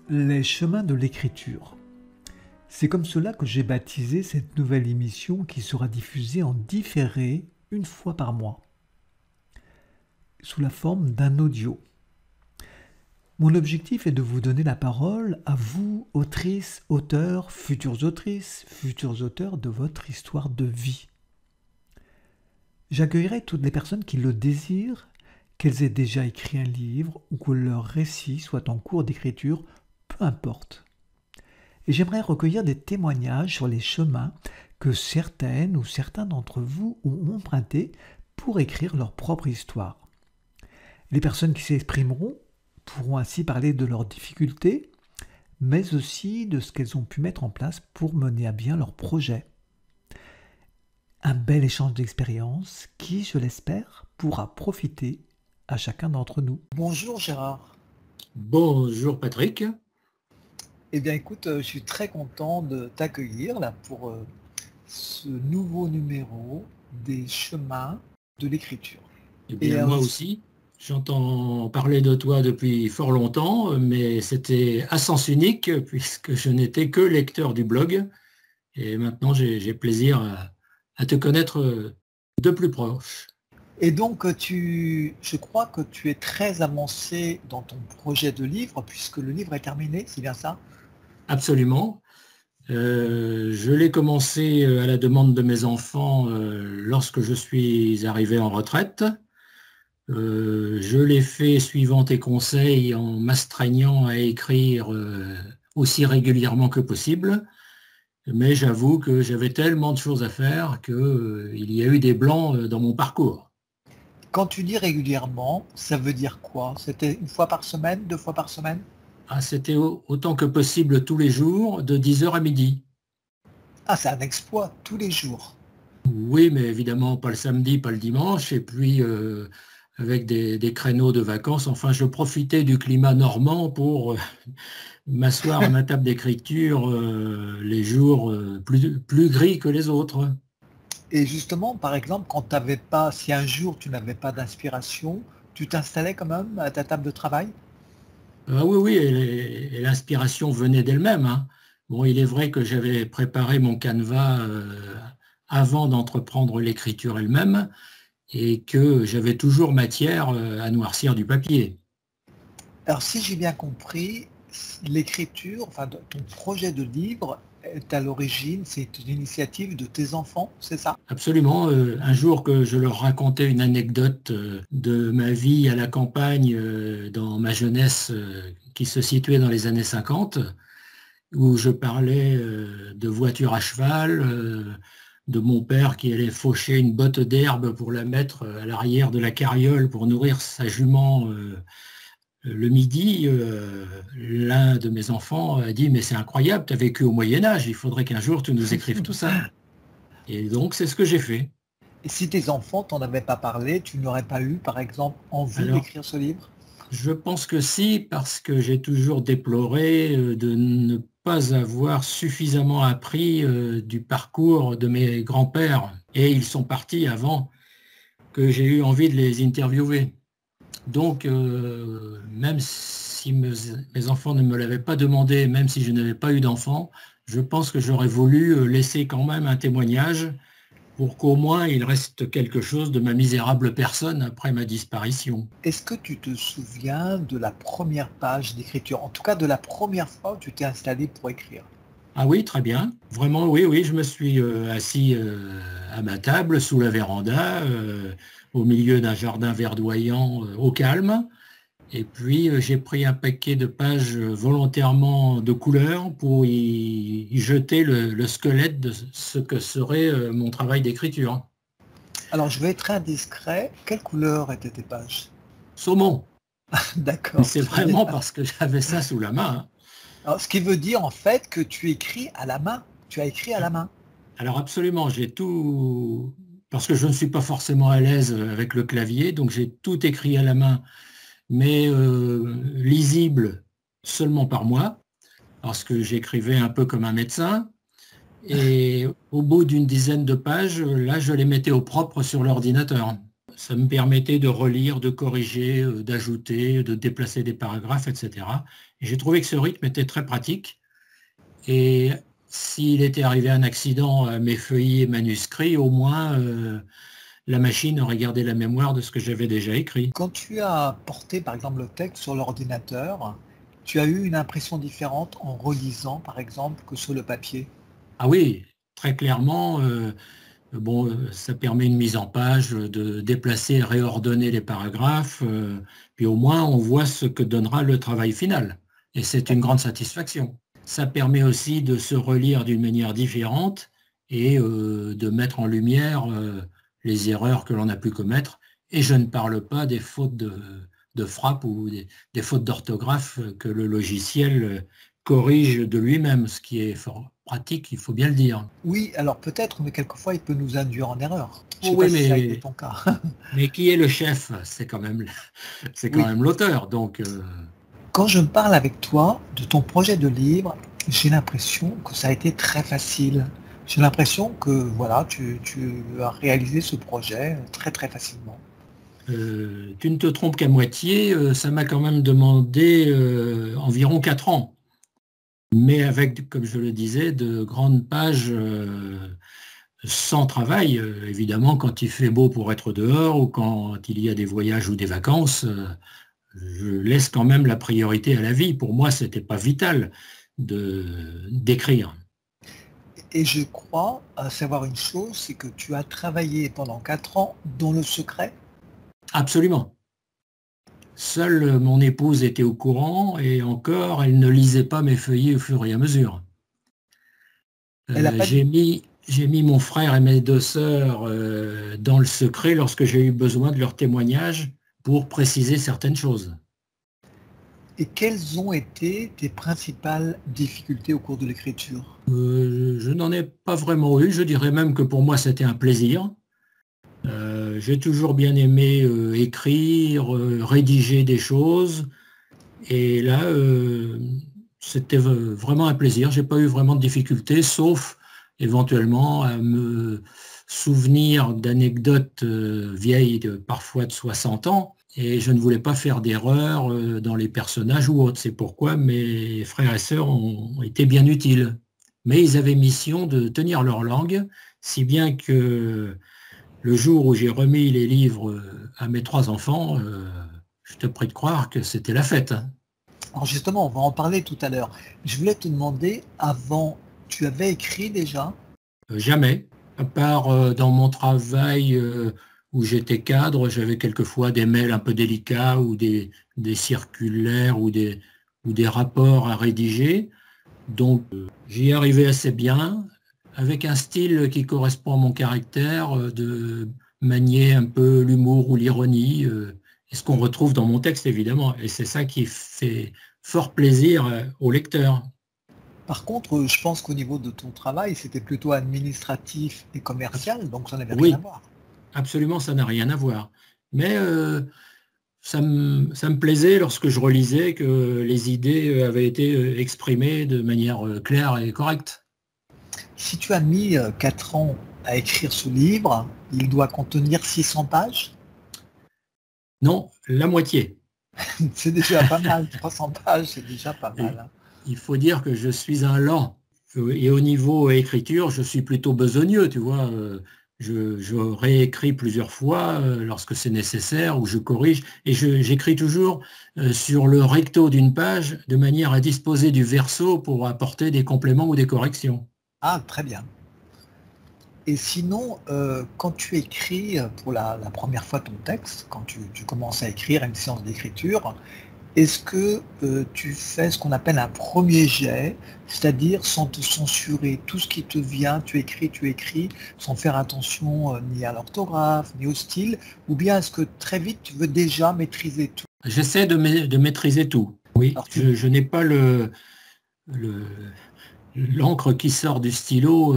Les chemins de l'écriture. C'est comme cela que j'ai baptisé cette nouvelle émission qui sera diffusée en différé une fois par mois, sous la forme d'un audio. Mon objectif est de vous donner la parole à vous, autrices, auteurs, futurs auteurs de votre histoire de vie. J'accueillerai toutes les personnes qui le désirent, qu'elles aient déjà écrit un livre ou que leur récit soit en cours d'écriture, peu importe. Et j'aimerais recueillir des témoignages sur les chemins que certaines ou certains d'entre vous ont empruntés pour écrire leur propre histoire. Les personnes qui s'exprimeront pourront ainsi parler de leurs difficultés, mais aussi de ce qu'elles ont pu mettre en place pour mener à bien leur projet. Un bel échange d'expériences qui, je l'espère, pourra profiter à chacun d'entre nous. Bonjour Gérard. Bonjour Patrick. Eh bien écoute, je suis très content de t'accueillir là pour ce nouveau numéro des chemins de l'écriture. Eh bien, moi aussi, j'entends parler de toi depuis fort longtemps, mais c'était à sens unique puisque je n'étais que lecteur du blog. Et maintenant, j'ai plaisir à te connaître de plus proche. Et donc, je crois que tu es très avancé dans ton projet de livre puisque le livre est terminé, c'est bien ça? Absolument. Je l'ai commencé à la demande de mes enfants lorsque je suis arrivé en retraite. Je l'ai fait suivant tes conseils en m'astreignant à écrire aussi régulièrement que possible. Mais j'avoue que j'avais tellement de choses à faire qu'il y a eu des blancs dans mon parcours. Quand tu dis régulièrement, ça veut dire quoi? C'était une fois par semaine, deux fois par semaine? Ah, c'était autant que possible tous les jours, de 10h à midi. Ah, c'est un exploit, tous les jours. Oui, mais évidemment pas le samedi, pas le dimanche, et puis avec des créneaux de vacances. Enfin, je profitais du climat normand pour m'asseoir à ma table d'écriture les jours plus gris que les autres. Et justement, par exemple, quand tu n'avais pas, si un jour tu n'avais pas d'inspiration, tu t'installais quand même à ta table de travail? Ah oui, oui, et l'inspiration venait d'elle-même, hein. Bon, il est vrai que j'avais préparé mon canevas avant d'entreprendre l'écriture elle-même et que j'avais toujours matière à noircir du papier. Alors, si j'ai bien compris, l'écriture, enfin, ton projet de livre est à l'origine, c'est une initiative de tes enfants, c'est ça? Absolument. Un jour que je leur racontais une anecdote de ma vie à la campagne dans ma jeunesse qui se situait dans les années 50, où je parlais de voiture à cheval, de mon père qui allait faucher une botte d'herbe pour la mettre à l'arrière de la carriole pour nourrir sa jument le midi, l'un de mes enfants a dit « Mais c'est incroyable, tu as vécu au Moyen-Âge, il faudrait qu'un jour tu nous écrives tout ça. » Et donc c'est ce que j'ai fait. Et si tes enfants t'en avaient pas parlé, tu n'aurais pas eu, par exemple, envie Alors, d'écrire ce livre? je pense que si, parce que j'ai toujours déploré de ne pas avoir suffisamment appris du parcours de mes grands-pères. Et ils sont partis avant que j'ai eu envie de les interviewer. Donc, même si mes enfants ne me l'avaient pas demandé, même si je n'avais pas eu d'enfants, je pense que j'aurais voulu laisser quand même un témoignage pour qu'au moins il reste quelque chose de ma misérable personne après ma disparition. Est-ce que tu te souviens de la première page d'écriture, en tout cas de la première fois où tu t'es installé pour écrire? Ah oui, très bien. Vraiment, oui, oui, je me suis assis à ma table sous la véranda, au milieu d'un jardin verdoyant au calme. Et puis j'ai pris un paquet de pages volontairement de couleur pour y jeter le squelette de ce que serait mon travail d'écriture. Alors, je vais être indiscret. Quelle couleur étaient tes pages? Saumon. Mais D'accord, c'est très bien. vraiment parce que j'avais ça sous la main, Alors, ce qui veut dire en fait que tu écris à la main. Tu as écrit à hein. la main. Alors absolument, j'ai tout, parce que je ne suis pas forcément à l'aise avec le clavier, donc j'ai tout écrit à la main, mais lisible seulement par moi, parce que j'écrivais un peu comme un médecin. Et au bout d'une dizaine de pages, là, je les mettais au propre sur l'ordinateur. ça me permettait de relire, de corriger, d'ajouter, de déplacer des paragraphes, etc. Et j'ai trouvé que ce rythme était très pratique. Et s'il était arrivé un accident à mes feuillets manuscrits, au moins la machine aurait gardé la mémoire de ce que j'avais déjà écrit. Quand tu as porté par exemple le texte sur l'ordinateur, tu as eu une impression différente en relisant par exemple que sur le papier? Ah oui, très clairement, ça permet une mise en page, de déplacer et réordonner les paragraphes, puis au moins on voit ce que donnera le travail final. Et c'est une grande satisfaction. Ça permet aussi de se relire d'une manière différente et de mettre en lumière les erreurs que l'on a pu commettre. Et je ne parle pas des fautes de frappe ou des fautes d'orthographe que le logiciel corrige de lui-même, ce qui est fort pratique, il faut bien le dire. Oui, alors peut-être, mais quelquefois il peut nous induire en erreur. Je ne Oh sais oui, pas si ça a été ton cas. mais qui est le chef? C'est quand Oui. même l'auteur. Donc, Quand je parle avec toi de ton projet de livre, j'ai l'impression que ça a été très facile. J'ai l'impression que voilà, tu as réalisé ce projet très très facilement. tu ne te trompes qu'à moitié. Ça m'a quand même demandé environ 4 ans. Mais avec, comme je le disais, de grandes pages sans travail. Évidemment, quand il fait beau pour être dehors ou quand il y a des voyages ou des vacances, je laisse quand même la priorité à la vie. Pour moi, ce n'était pas vital d'écrire. Et je crois savoir une chose, c'est que tu as travaillé pendant 4 ans dans le secret. Absolument. Seule mon épouse était au courant et encore, elle ne lisait pas mes feuillets au fur et à mesure. Elle n'a pas J'ai mis mon frère et mes 2 sœurs dans le secret lorsque j'ai eu besoin de leur témoignage pour préciser certaines choses. Et quelles ont été tes principales difficultés au cours de l'écriture? Je n'en ai pas vraiment eu, je dirais même que pour moi c'était un plaisir. J'ai toujours bien aimé écrire, rédiger des choses, et là c'était vraiment un plaisir. J'ai pas eu vraiment de difficultés, sauf éventuellement à me souvenir d'anecdotes vieilles, parfois de 60 ans, et je ne voulais pas faire d'erreurs dans les personnages ou autres. C'est pourquoi mes frères et sœurs ont été bien utiles. Mais ils avaient mission de tenir leur langue, si bien que le jour où j'ai remis les livres à mes 3 enfants, je te prie de croire que c'était la fête. Alors justement, on va en parler tout à l'heure. Je voulais te demander, avant, tu avais écrit déjà? Jamais, à part dans mon travail où j'étais cadre, j'avais quelquefois des mails un peu délicats ou des circulaires ou des rapports à rédiger. Donc j'y arrivais assez bien, avec un style qui correspond à mon caractère, de manier un peu l'humour ou l'ironie, et ce qu'on retrouve dans mon texte évidemment. Et c'est ça qui fait fort plaisir au lecteur. Par contre, je pense qu'au niveau de ton travail, c'était plutôt administratif et commercial, donc ça n'avait rien à Oui, voir. absolument, ça n'a rien à voir. Mais ça me plaisait lorsque je relisais que les idées avaient été exprimées de manière claire et correcte. Si tu as mis 4 ans à écrire ce livre, il doit contenir 600 pages. Non, la moitié. C'est déjà pas mal, 300 pages, c'est déjà pas Et mal. il faut dire que je suis un lent. Et au niveau écriture, je suis plutôt besogneux, tu vois. Je réécris plusieurs fois lorsque c'est nécessaire, ou je corrige. Et j'écris toujours sur le recto d'une page, de manière à disposer du verso pour apporter des compléments ou des corrections. Ah, très bien. Et sinon, quand tu écris pour la première fois ton texte, quand tu commences à écrire à une séance d'écriture, est-ce que tu fais ce qu'on appelle un premier jet, c'est-à-dire sans te censurer, tout ce qui te vient, tu écris, sans faire attention ni à l'orthographe, ni au style, ou bien est-ce que très vite tu veux déjà maîtriser tout? J'essaie de maîtriser tout. Oui, Alors tu je n'ai pas l'encre qui sort du stylo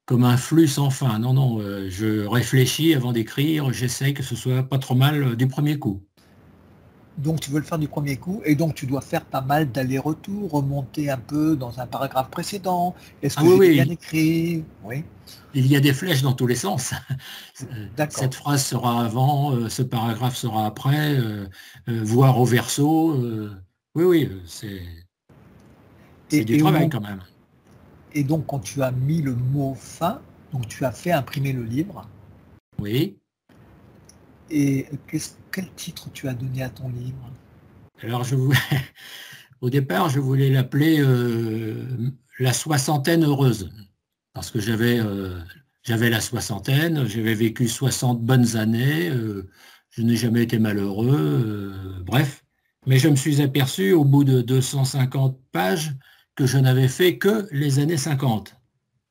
comme un flux sans fin. Non, non, je réfléchis avant d'écrire, j'essaie que ce soit pas trop mal du premier coup. Donc tu veux le faire du premier coup et donc tu dois faire pas mal d'allers-retours, remonter un peu dans un paragraphe précédent. Est-ce Ah que oui, j'ai bien oui, écrit? Oui, il y a des flèches dans tous les sens. d'accord. Cette phrase sera avant, ce paragraphe sera après, voire au verso. Oui, oui, c'est du Et, au travail moment, quand même. et donc quand tu as mis le mot fin, donc tu as fait imprimer le livre. Oui. Et quel titre tu as donné à ton livre? Alors, au départ, je voulais l'appeler la soixantaine heureuse, parce que j'avais la soixantaine, j'avais vécu 60 bonnes années, je n'ai jamais été malheureux, bref. Mais je me suis aperçu au bout de 250 pages que je n'avais fait que les années 50.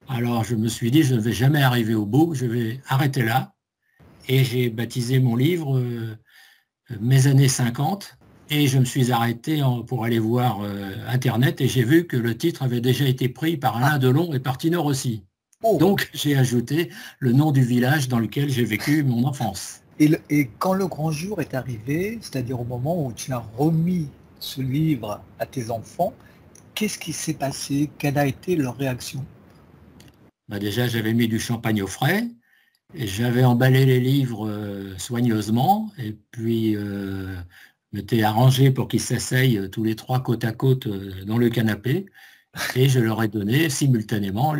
Alors, je me suis dit, je ne vais jamais arriver au bout, je vais arrêter là. Et j'ai baptisé mon livre Mes années 50. Et je me suis arrêté pour aller voir Internet et j'ai vu que le titre avait déjà été pris par Alain Ah, Delon et par Tinor aussi. oh! Donc j'ai ajouté le nom du village dans lequel j'ai vécu mon enfance. Et quand le grand jour est arrivé, c'est-à-dire au moment où tu as remis ce livre à tes enfants, qu'est-ce qui s'est passé? Quelle a été leur réaction? Bah, déjà, j'avais mis du champagne au frais et j'avais emballé les livres soigneusement et puis m'étais arrangé pour qu'ils s'asseyent tous les trois côte à côte dans le canapé. Et je leur ai donné simultanément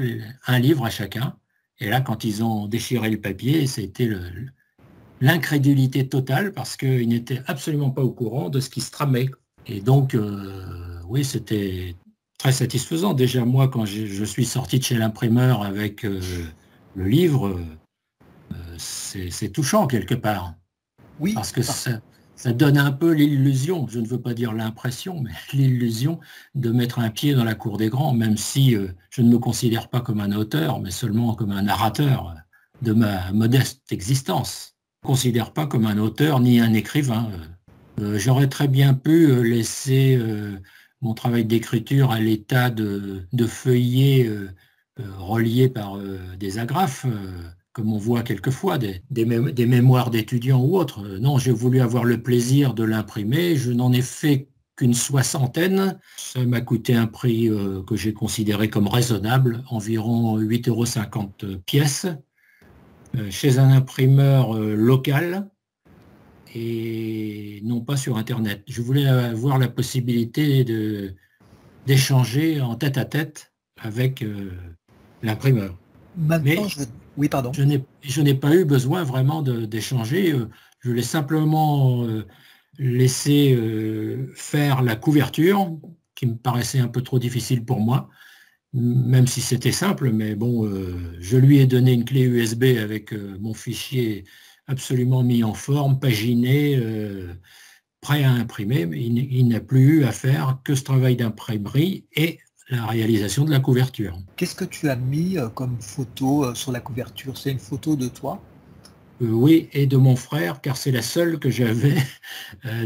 un livre à chacun. Et là, quand ils ont déchiré le papier, c'était l'incrédulité totale parce qu'ils n'étaient absolument pas au courant de ce qui se tramait. Et donc, oui, c'était très satisfaisant. Déjà, moi, quand je suis sorti de chez l'imprimeur avec le livre, c'est touchant quelque part. Oui, Parce que parce ça donne un peu l'illusion, je ne veux pas dire l'impression, mais l'illusion de mettre un pied dans la cour des grands, même si je ne me considère pas comme un auteur, mais seulement comme un narrateur de ma modeste existence. Je ne me considère pas comme un auteur ni un écrivain. J'aurais très bien pu laisser mon travail d'écriture à l'état de feuillets reliés par des agrafes, comme on voit quelquefois, des mémoires d'étudiants ou autres. Non, j'ai voulu avoir le plaisir de l'imprimer. Je n'en ai fait qu'une soixantaine. Ça m'a coûté un prix que j'ai considéré comme raisonnable, environ 8,50 € pièce, chez un imprimeur local et non pas sur Internet. Je voulais avoir la possibilité d'échanger en tête à tête avec l'imprimeur. maintenant, Mais Oui, pardon. je n'ai pas eu besoin vraiment d'échanger. Je l'ai simplement laissé faire la couverture, qui me paraissait un peu trop difficile pour moi, même si c'était simple. Mais bon, je lui ai donné une clé USB avec mon fichier absolument mis en forme, paginé, prêt à imprimer. Mais il n'a plus eu à faire que ce travail d'imprimerie et la réalisation de la couverture. Qu'est-ce que tu as mis comme photo sur la couverture? C'est une photo de toi? Oui, et de mon frère, car c'est la seule que j'avais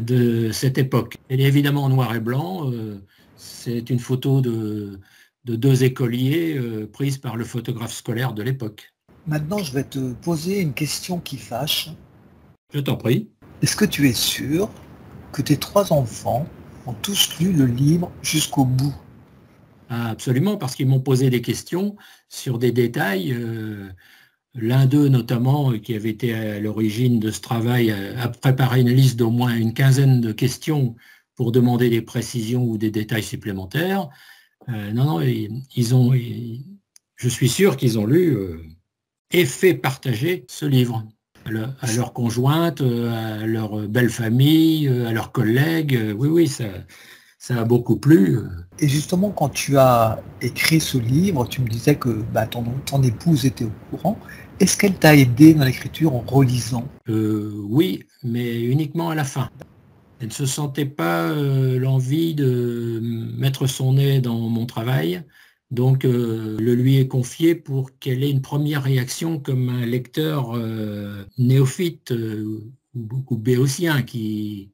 de cette époque. Elle est évidemment en noir et blanc. C'est une photo de deux écoliers prise par le photographe scolaire de l'époque. Maintenant, je vais te poser une question qui fâche. Je t'en prie. Est-ce que tu es sûr que tes trois enfants ont tous lu le livre jusqu'au bout? Ah, absolument, parce qu'ils m'ont posé des questions sur des détails. L'un d'eux, notamment, qui avait été à l'origine de ce travail, a préparé une liste d'au moins une quinzaine de questions pour demander des précisions ou des détails supplémentaires. Non, non, je suis sûr qu'ils ont lu et fait partager ce livre à leur conjointe, à leur belle famille, à leurs collègues. Oui, oui, ça a beaucoup plu. Et justement, quand tu as écrit ce livre, tu me disais que ton épouse était au courant. Est-ce qu'elle t'a aidé dans l'écriture en relisant? Oui, mais uniquement à la fin. Elle ne se sentait pas l'envie de mettre son nez dans mon travail, donc le lui ai confié pour qu'elle ait une première réaction comme un lecteur néophyte ou béotien qui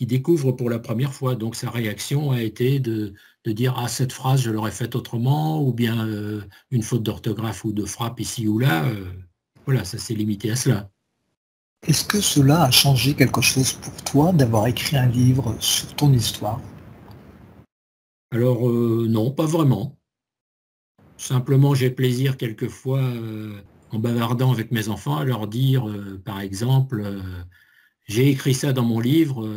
découvre pour la première fois. Donc sa réaction a été de dire ah cette phrase je l'aurais faite autrement ou bien une faute d'orthographe ou de frappe ici ou là. Voilà, ça s'est limité à cela. Est-ce que cela a changé quelque chose pour toi d'avoir écrit un livre sur ton histoire? Alors non, pas vraiment. Simplement, j'ai plaisir quelquefois, en bavardant avec mes enfants, à leur dire, par exemple, «J'ai écrit ça dans mon livre,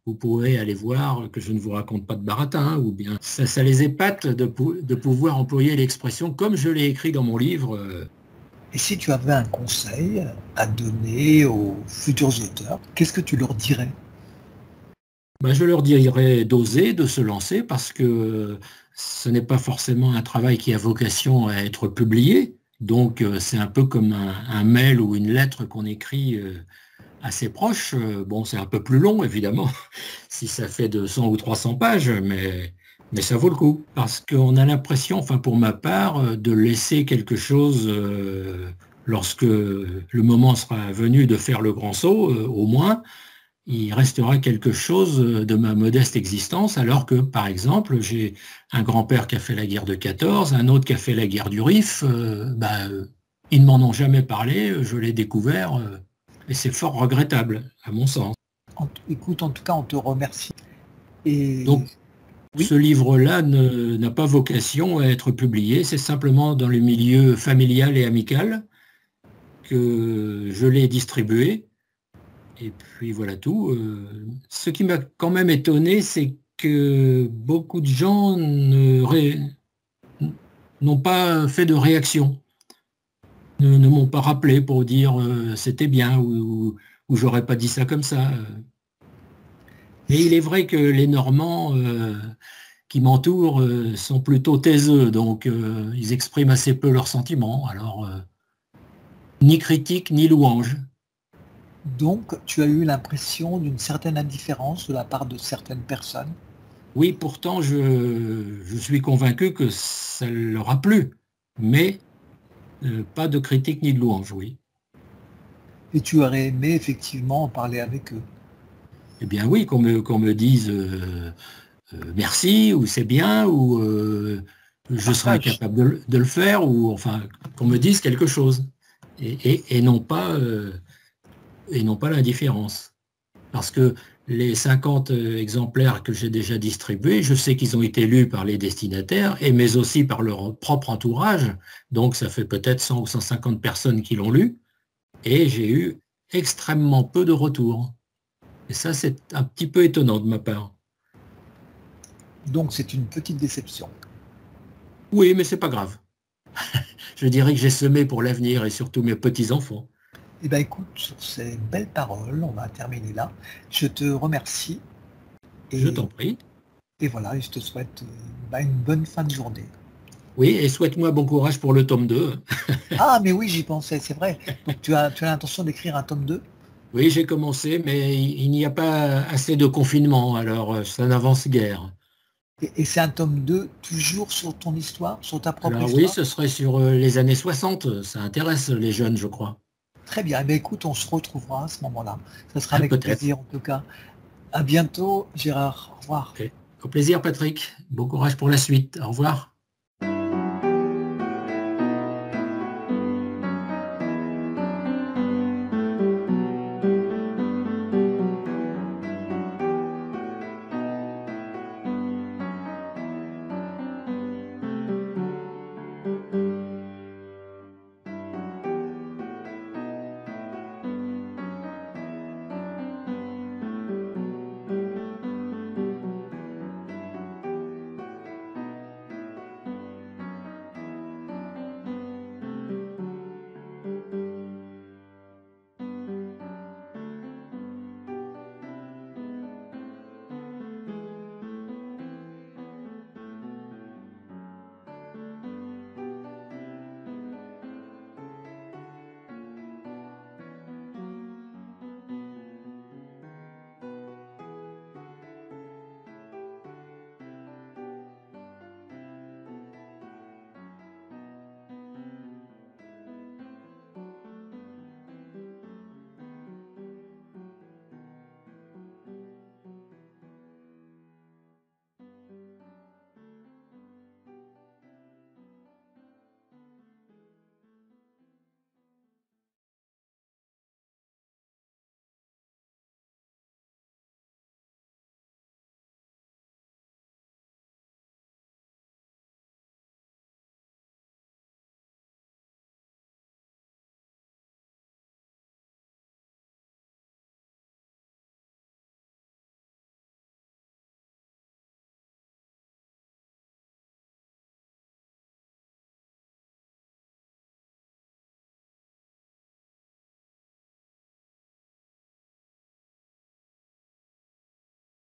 vous pourrez aller voir que je ne vous raconte pas de baratin», hein, ou bien ça les épate de pouvoir employer l'expression comme je l'ai écrit dans mon livre. Et si tu avais un conseil à donner aux futurs auteurs, qu'est-ce que tu leur dirais? Bah, je leur dirais d'oser, de se lancer parce que ce n'est pas forcément un travail qui a vocation à être publié. Donc, c'est un peu comme un mail ou une lettre qu'on écrit à ses proches. Bon, c'est un peu plus long, évidemment, si ça fait 200 ou 300 pages, mais ça vaut le coup. Parce qu'on a l'impression, enfin pour ma part, de laisser quelque chose lorsque le moment sera venu de faire le grand saut, au moins il restera quelque chose de ma modeste existence, alors que, par exemple, j'ai un grand-père qui a fait la guerre de 14, un autre qui a fait la guerre du Rif, ils ne m'en ont jamais parlé, je l'ai découvert, et c'est fort regrettable, à mon sens. Écoute, en tout cas, on te remercie. Et Donc, oui, ce livre-là n'a pas vocation à être publié, c'est simplement dans le milieu familial et amical que je l'ai distribué. Et puis voilà tout. Ce qui m'a quand même étonné, c'est que beaucoup de gens n'ont pas fait de réaction, ne m'ont pas rappelé pour dire c'était bien ou j'aurais pas dit ça comme ça. Et il est vrai que les Normands qui m'entourent sont plutôt taiseux, donc ils expriment assez peu leurs sentiments. Alors, ni critique ni louange. donc tu as eu l'impression d'une certaine indifférence de la part de certaines personnes Oui, pourtant, je suis convaincu que ça leur a plu, mais pas de critique ni de louange, oui. et tu aurais aimé effectivement en parler avec eux. Eh bien oui, qu'on me dise merci, ou c'est bien, ou je serai Partage. incapable de le faire, ou enfin, qu'on me dise quelque chose, et et non pas l'indifférence. Parce que les 50 exemplaires que j'ai déjà distribués, je sais qu'ils ont été lus par les destinataires, mais aussi par leur propre entourage. Donc ça fait peut-être 100 ou 150 personnes qui l'ont lu, et j'ai eu extrêmement peu de retours. Et ça, c'est un petit peu étonnant de ma part. Donc c'est une petite déception. Oui, mais c'est pas grave. Je dirais que j'ai semé pour l'avenir et surtout mes petits-enfants. Eh bien écoute, sur ces belles paroles, on va terminer là. Je te remercie Je t'en et, prie. et voilà, et je te souhaite une bonne fin de journée. Oui, et souhaite-moi bon courage pour le tome 2. Ah mais oui, j'y pensais, c'est vrai. Donc tu as l'intention d'écrire un tome 2. Oui, j'ai commencé, mais il n'y a pas assez de confinement, alors ça n'avance guère. Et c'est un tome 2 toujours sur ton histoire, sur ta propre Alors oui, histoire? ce serait sur les années 60, ça intéresse les jeunes, je crois. Très bien. Eh bien, écoute, on se retrouvera à ce moment-là. Ça sera avec Peut-être. plaisir en tout cas. À bientôt, Gérard. Au revoir. Et au plaisir, Patrick. Bon courage pour la suite. Au revoir.